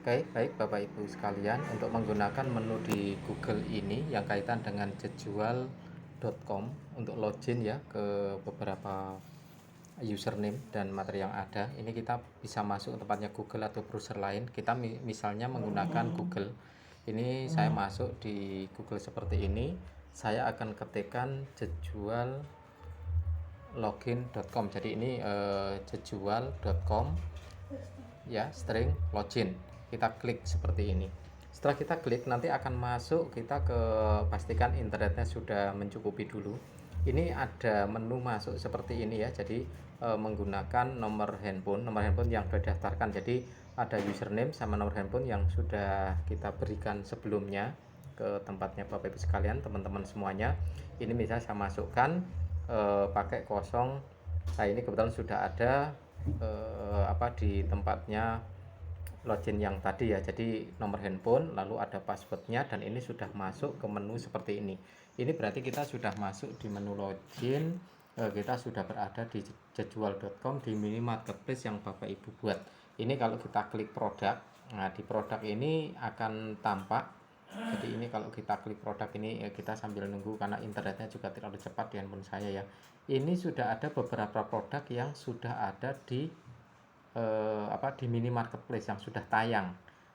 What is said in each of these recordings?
Oke, baik Bapak Ibu sekalian, untuk menggunakan menu di Google ini yang kaitan dengan jejual.com untuk login ya ke beberapa username dan materi yang ada. Ini kita bisa masuk tempatnya Google atau browser lain. Kita misalnya menggunakan Google. Ini saya masuk di Google seperti ini. Saya akan ketikkan jejual login.com. Jadi ini jejual.com ya, string login. Kita klik seperti ini. Setelah kita klik, nanti akan masuk, kita ke pastikan internetnya sudah mencukupi dulu. Ini ada menu masuk seperti ini ya. Jadi menggunakan nomor handphone yang sudah didaftarkan. Jadi ada username sama nomor handphone yang sudah kita berikan sebelumnya ke tempatnya Bapak Ibu sekalian, teman-teman semuanya. Ini misalnya saya masukkan pakai kosong. Nah, ini kebetulan sudah ada di tempatnya login yang tadi ya. Jadi nomor handphone lalu ada passwordnya, dan ini sudah masuk ke menu seperti ini berarti kita sudah masuk di menu login. Kita sudah berada di jejual.com, di mini marketplace yang Bapak Ibu buat. Ini kalau kita klik produk, nah di produk ini akan tampak. Jadi ini kalau kita klik produk ini, kita sambil nunggu karena internetnya juga terlalu cepat di handphone saya ya. Ini sudah ada beberapa produk yang sudah ada di mini marketplace yang sudah tayang.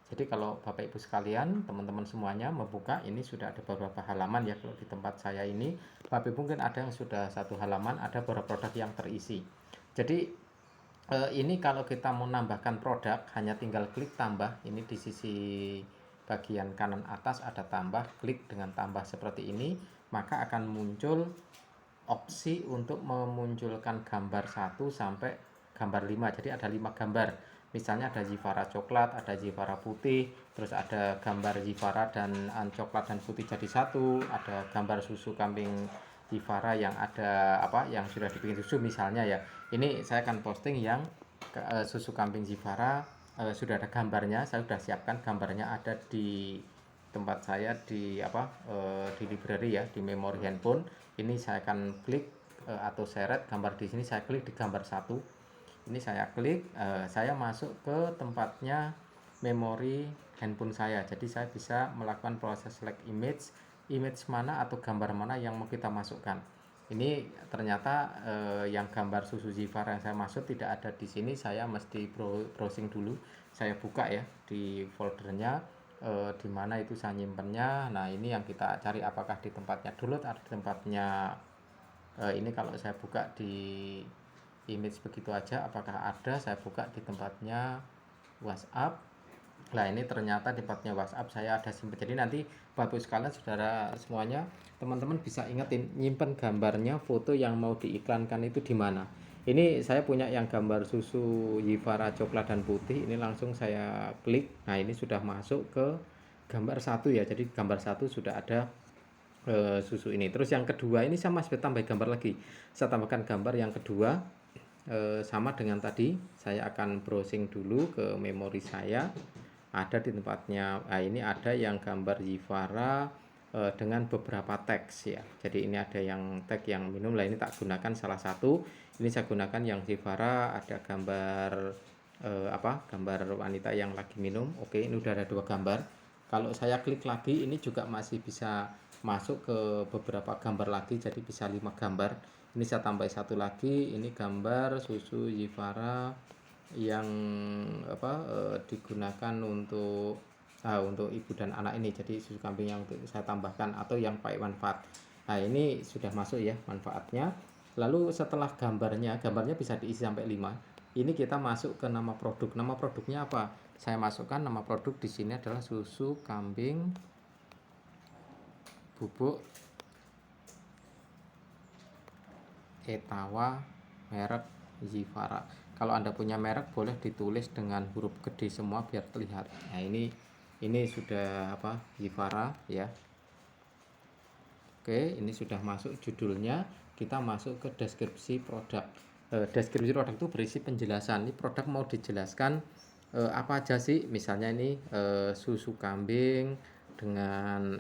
Jadi kalau Bapak Ibu sekalian, teman-teman semuanya membuka, ini sudah ada beberapa halaman ya. Kalau di tempat saya ini, Bapak Ibu mungkin ada yang sudah satu halaman, ada beberapa produk yang terisi. Jadi ini kalau kita mau nambahkan produk, hanya tinggal klik tambah. Ini di sisi bagian kanan atas ada tambah, klik dengan tambah seperti ini, maka akan muncul opsi untuk memunculkan gambar 1 sampai gambar 5. Jadi ada 5 gambar. Misalnya ada Zivara coklat, ada Zivara putih, terus ada gambar Zivara dan coklat dan putih jadi satu, ada gambar susu kambing Zivara yang ada yang sudah dibikin susu misalnya ya. Ini saya akan posting yang susu kambing Zivara, sudah ada gambarnya. Saya sudah siapkan gambarnya, ada di tempat saya di library ya, di memori handphone. Ini saya akan klik atau seret gambar di sini, saya klik di gambar 1. Ini saya klik, saya masuk ke tempatnya memori handphone saya. Jadi saya bisa melakukan proses select image mana atau gambar mana yang mau kita masukkan. Ini ternyata yang gambar susu Zivara yang saya maksud tidak ada di sini. Saya mesti browsing dulu. Saya buka ya di foldernya, di mana itu saya nyimpennya. Nah, ini yang kita cari, apakah di tempatnya download atau di tempatnya ini. Kalau saya buka di image begitu aja, apakah ada. Saya buka di tempatnya WhatsApp. Nah, ini ternyata di tempatnya WhatsApp saya ada simpan. Jadi nanti Bapak sekalian, saudara semuanya, teman-teman bisa ingetin nyimpen gambarnya, foto yang mau diiklankan itu di mana. Ini saya punya yang gambar susu Zivara coklat dan putih. Ini langsung saya klik. Nah, ini sudah masuk ke gambar 1 ya. Jadi gambar 1 sudah ada susu ini. Terus yang kedua ini sama, saya tambah gambar lagi. Saya tambahkan gambar yang kedua, sama dengan tadi. Saya akan browsing dulu ke memori saya. Ada di tempatnya. Nah, ini ada yang gambar Zivara dengan beberapa teks ya. Jadi ini ada yang tag yang minum. Lah, ini tak gunakan salah satu. Ini saya gunakan yang Zivara, ada gambar gambar wanita yang lagi minum. Oke, ini udah ada 2 gambar. Kalau saya klik lagi, ini juga masih bisa masuk ke beberapa gambar lagi, jadi bisa 5 gambar. Ini saya tambah satu lagi. Ini gambar susu Zivara yang digunakan untuk ibu dan anak ini. Jadi susu kambing yang saya tambahkan atau yang pakai manfaat. Nah, ini sudah masuk ya manfaatnya. Lalu setelah gambarnya bisa diisi sampai 5. Ini kita masuk ke nama produk. Nama produknya apa? Saya masukkan nama produk di sini adalah susu kambing bubuk Etawa merek Zivara. Kalau Anda punya merek, boleh ditulis dengan huruf gede semua biar terlihat. Nah, ini sudah Zivara ya. Oke, ini sudah masuk judulnya. Kita masuk ke deskripsi produk. Deskripsi produk itu berisi penjelasan. Ini produk mau dijelaskan apa aja sih? Misalnya ini susu kambing dengan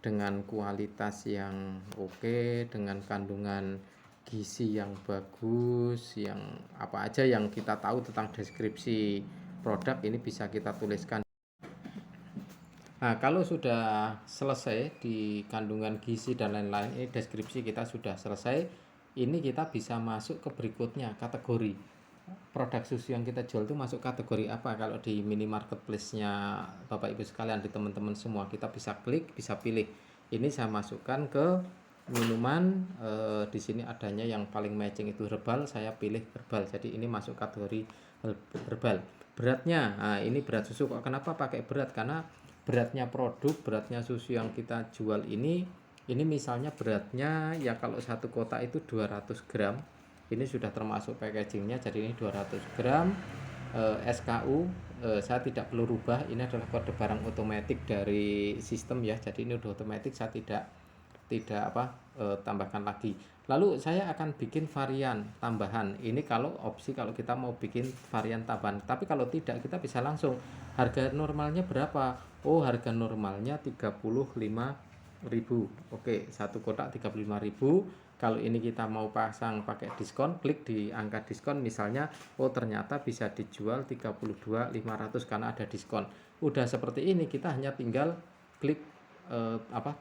dengan kualitas yang oke, dengan kandungan gizi yang bagus, yang apa aja yang kita tahu tentang deskripsi produk ini bisa kita tuliskan. Nah, kalau sudah selesai di kandungan gizi dan lain-lain, ini deskripsi kita sudah selesai. Ini kita bisa masuk ke berikutnya, kategori. Produk susu yang kita jual itu masuk kategori apa? Kalau di mini marketplace-nya Bapak Ibu sekalian, di teman-teman semua, kita bisa klik, bisa pilih. Ini saya masukkan ke minuman. Di sini adanya yang paling matching itu herbal, saya pilih herbal. Jadi ini masuk kategori herbal. Beratnya, nah ini berat susu. Kok kenapa pakai berat? Karena beratnya produk, beratnya susu yang kita jual ini misalnya beratnya ya kalau satu kotak itu 200 gram. Ini sudah termasuk packagingnya, jadi ini 200 gram. SKU saya tidak perlu rubah, ini adalah kode barang otomatis dari sistem ya, jadi ini udah otomatis, saya tidak tambahkan lagi. Lalu saya akan bikin varian tambahan. Ini kalau opsi, kalau kita mau bikin varian tambahan. Tapi kalau tidak, kita bisa langsung. Harga normalnya berapa? Oh, harga normalnya 35.000. Oke, satu kotak 35.000. Kalau ini kita mau pasang pakai diskon, klik di angka diskon misalnya, oh ternyata bisa dijual 32.500 karena ada diskon. Udah seperti ini, kita hanya tinggal klik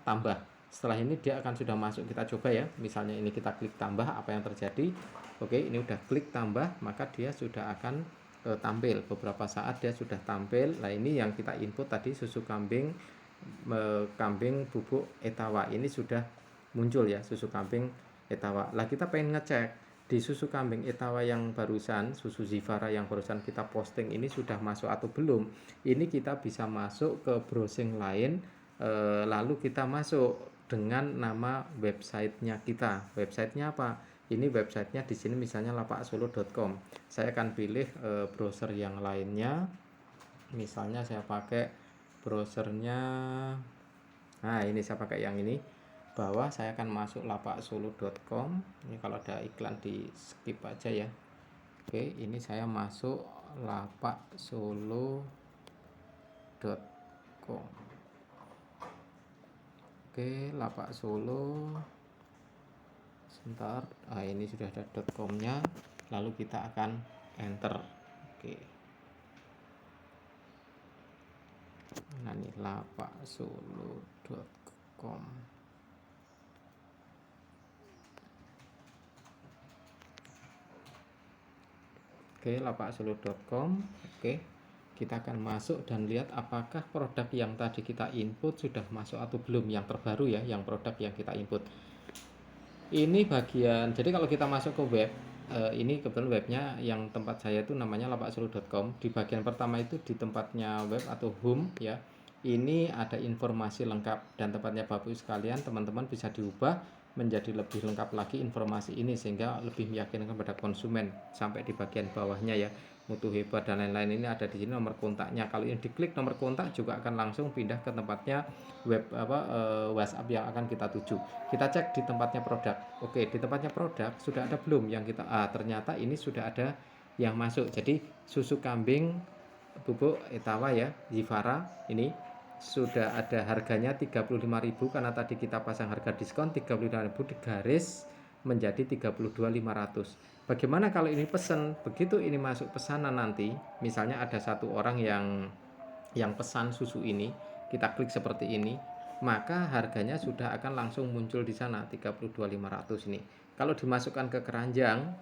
tambah. Setelah ini dia akan sudah masuk, kita coba ya. Misalnya ini kita klik tambah, apa yang terjadi? Oke, ini udah klik tambah, maka dia sudah akan tampil. Beberapa saat dia sudah tampil. Nah, ini yang kita input tadi, susu kambing bubuk etawa. Ini sudah muncul ya, susu kambing etawa. Lah kita pengen ngecek di susu kambing etawa yang barusan, susu Zivara yang barusan kita posting ini sudah masuk atau belum. Ini kita bisa masuk ke browsing lain, lalu kita masuk dengan nama websitenya kita. Websitenya apa? Ini websitenya di sini misalnya lapaksolo.com. Saya akan pilih browser yang lainnya. Misalnya saya pakai browsernya, nah ini saya pakai yang ini. Bawah saya akan masuk lapaksolo.com. Ini kalau ada iklan di skip aja ya. Oke, ini saya masuk lapaksolo.com. Oke, Lapak Solo. Sebentar, ini sudah ada .com-nya. Lalu kita akan enter. Oke. Nah, ini lapaksolo.com. Oke, lapaksolo.com. Oke. Kita akan masuk dan lihat apakah produk yang tadi kita input sudah masuk atau belum, yang terbaru ya, yang produk yang kita input. Ini bagian, jadi kalau kita masuk ke web, ini kebetulan webnya yang tempat saya itu namanya lapaksolo.com. Di bagian pertama itu di tempatnya web atau home ya, ini ada informasi lengkap, dan tempatnya Bapak sekalian, teman-teman bisa diubah menjadi lebih lengkap lagi informasi ini sehingga lebih meyakinkan kepada konsumen. Sampai di bagian bawahnya ya, mutu hebat dan lain-lain, ini ada di sini nomor kontaknya. Kalau ini diklik nomor kontak juga akan langsung pindah ke tempatnya web WhatsApp yang akan kita tuju. Kita cek di tempatnya produk. Oke, di tempatnya produk sudah ada belum yang kita ternyata ini sudah ada yang masuk. Jadi susu kambing bubuk etawa ya, Zivara, ini sudah ada harganya 35.000 karena tadi kita pasang harga diskon 35.000 digaris menjadi 32.500. Bagaimana kalau ini pesan? Begitu ini masuk pesanan nanti, misalnya ada satu orang yang pesan susu ini, kita klik seperti ini, maka harganya sudah akan langsung muncul di sana 32.500 ini. Kalau dimasukkan ke keranjang,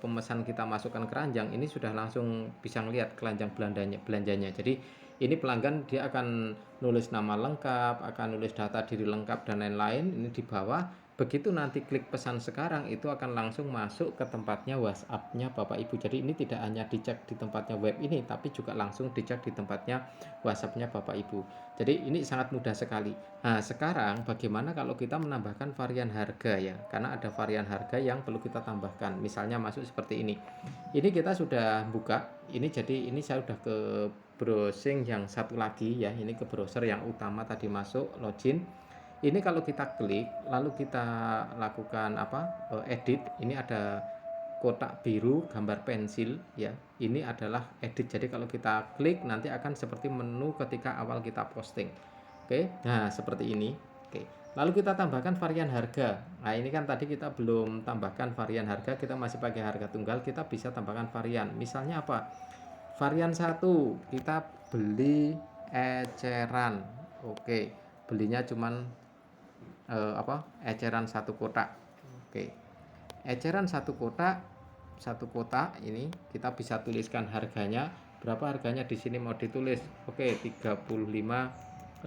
pemesan kita masukkan keranjang, ini sudah langsung bisa ngelihat keranjang belanjanya. Jadi ini pelanggan dia akan nulis nama lengkap, akan nulis data diri lengkap dan lain-lain. Ini di bawah. Begitu nanti klik pesan sekarang, itu akan langsung masuk ke tempatnya WhatsApp-nya Bapak Ibu. Jadi ini tidak hanya dicek di tempatnya web ini, tapi juga langsung dicek di tempatnya WhatsApp-nya Bapak Ibu. Jadi ini sangat mudah sekali. Nah, sekarang bagaimana kalau kita menambahkan varian harga ya? Karena ada varian harga yang perlu kita tambahkan. Misalnya masuk seperti ini. Ini kita sudah buka. Ini jadi ini saya sudah ke browsing yang satu lagi ya. Ini ke browser yang utama tadi masuk, login. Ini kalau kita klik lalu kita lakukan edit, ini ada kotak biru gambar pensil ya, ini adalah edit. Jadi kalau kita klik nanti akan seperti menu ketika awal kita posting. Oke, nah seperti ini. Oke, lalu kita tambahkan varian harga. Nah ini kan tadi kita belum tambahkan varian harga, kita masih pakai harga tunggal, kita bisa tambahkan varian. Misalnya apa? Varian 1 kita beli eceran. Oke, belinya cuman eceran 1 kotak. Oke. Eceran 1 kotak ini kita bisa tuliskan harganya. Berapa harganya di sini mau ditulis? Oke, 35.000.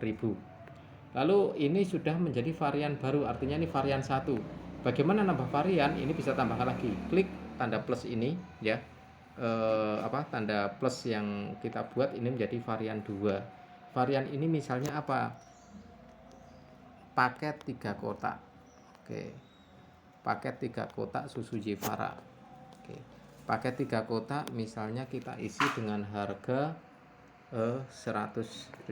Lalu ini sudah menjadi varian baru, artinya ini varian 1. Bagaimana nambah varian? Ini bisa tambahkan lagi. Klik tanda plus ini ya. Tanda plus yang kita buat ini menjadi varian 2. Varian ini misalnya apa? Paket 3 kotak. Oke. Paket 3 kotak susu Jifara. Oke. Paket 3 kotak misalnya kita isi dengan harga 100.000.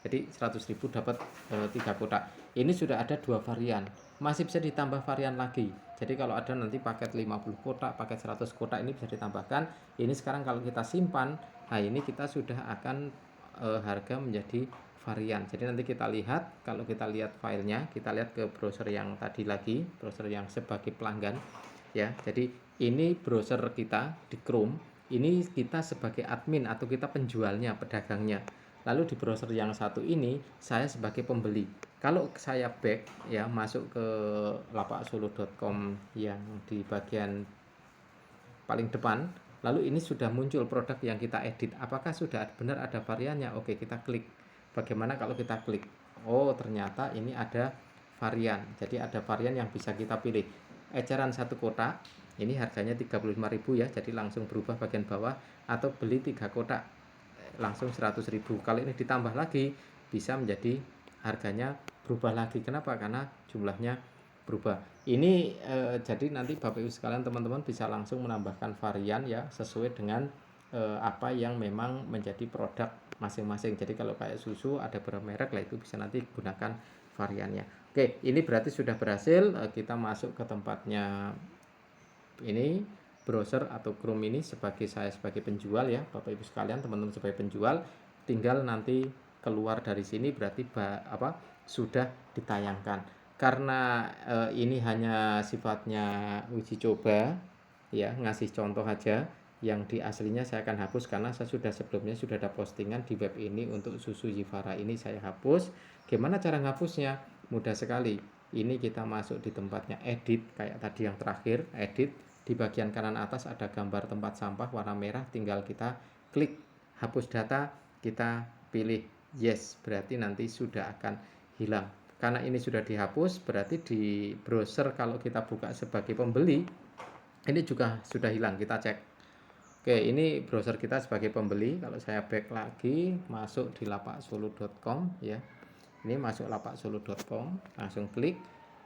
Jadi 100.000 dapat 3 kotak. Ini sudah ada 2 varian. Masih bisa ditambah varian lagi. Jadi kalau ada nanti paket 50 kotak, paket 100 kotak ini bisa ditambahkan. Ini sekarang kalau kita simpan, nah ini kita sudah akan harga menjadi varian. Jadi nanti kita lihat, kalau kita lihat filenya, kita lihat ke browser yang tadi lagi, browser yang sebagai pelanggan ya. Jadi ini browser kita di Chrome. Ini kita sebagai admin atau kita penjualnya, pedagangnya. Lalu di browser yang satu ini saya sebagai pembeli. Kalau saya back ya, masuk ke lapaksolo.com yang di bagian paling depan, lalu ini sudah muncul produk yang kita edit. Apakah sudah benar ada variannya? Oke, kita klik. Bagaimana kalau kita klik? Oh, ternyata ini ada varian. Jadi ada varian yang bisa kita pilih. Eceran 1 kotak, ini harganya 35.000 ya, jadi langsung berubah bagian bawah, atau beli 3 kotak langsung 100.000. Kalau ini ditambah lagi bisa menjadi harganya berubah lagi. Kenapa? Karena jumlahnya berubah. Ini jadi nanti Bapak Ibu sekalian, teman-teman bisa langsung menambahkan varian ya sesuai dengan apa yang memang menjadi produk masing-masing. Jadi kalau kayak susu ada berapa merek lah, itu bisa nanti gunakan variannya. Oke, ini berarti sudah berhasil. Kita masuk ke tempatnya ini browser atau Chrome ini saya sebagai penjual ya, Bapak Ibu sekalian, teman-teman sebagai penjual, tinggal nanti keluar dari sini berarti sudah ditayangkan. Karena ini hanya sifatnya uji coba ya, ngasih contoh aja. Yang di aslinya saya akan hapus karena saya sebelumnya sudah ada postingan di web ini untuk susu Jifara ini saya hapus. Gimana cara ngapusnya? Mudah sekali. Ini kita masuk di tempatnya edit kayak tadi yang terakhir, edit. Di bagian kanan atas ada gambar tempat sampah warna merah, tinggal kita klik hapus data, kita pilih yes, berarti nanti sudah akan hilang. Karena ini sudah dihapus, berarti di browser kalau kita buka sebagai pembeli, ini juga sudah hilang, kita cek. Oke, ini browser kita sebagai pembeli. Kalau saya back lagi, masuk di lapaksolo.com ya. Ini masuk lapaksolo.com, langsung klik.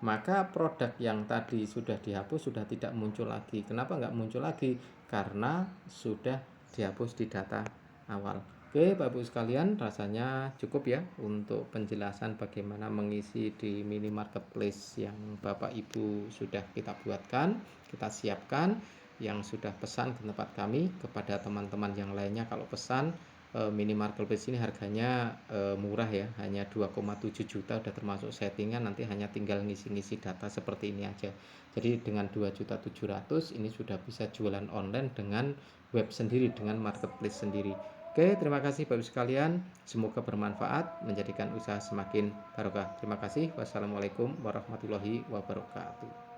Maka produk yang tadi sudah dihapus sudah tidak muncul lagi. Kenapa nggak muncul lagi? Karena sudah dihapus di data awal. Oke, Bapak Ibu sekalian, rasanya cukup ya untuk penjelasan bagaimana mengisi di mini marketplace yang Bapak Ibu sudah kita buatkan, kita siapkan. Yang sudah pesan ke tempat kami, kepada teman-teman yang lainnya kalau pesan mini marketplace ini harganya murah ya, hanya 2,7 juta, udah termasuk settingan, nanti hanya tinggal ngisi-ngisi data seperti ini aja. Jadi dengan 2.700.000 ini sudah bisa jualan online dengan web sendiri, dengan marketplace sendiri. Oke, terima kasih Bapak Ibu sekalian, semoga bermanfaat, menjadikan usaha semakin barokah. Terima kasih. Wassalamualaikum warahmatullahi wabarakatuh.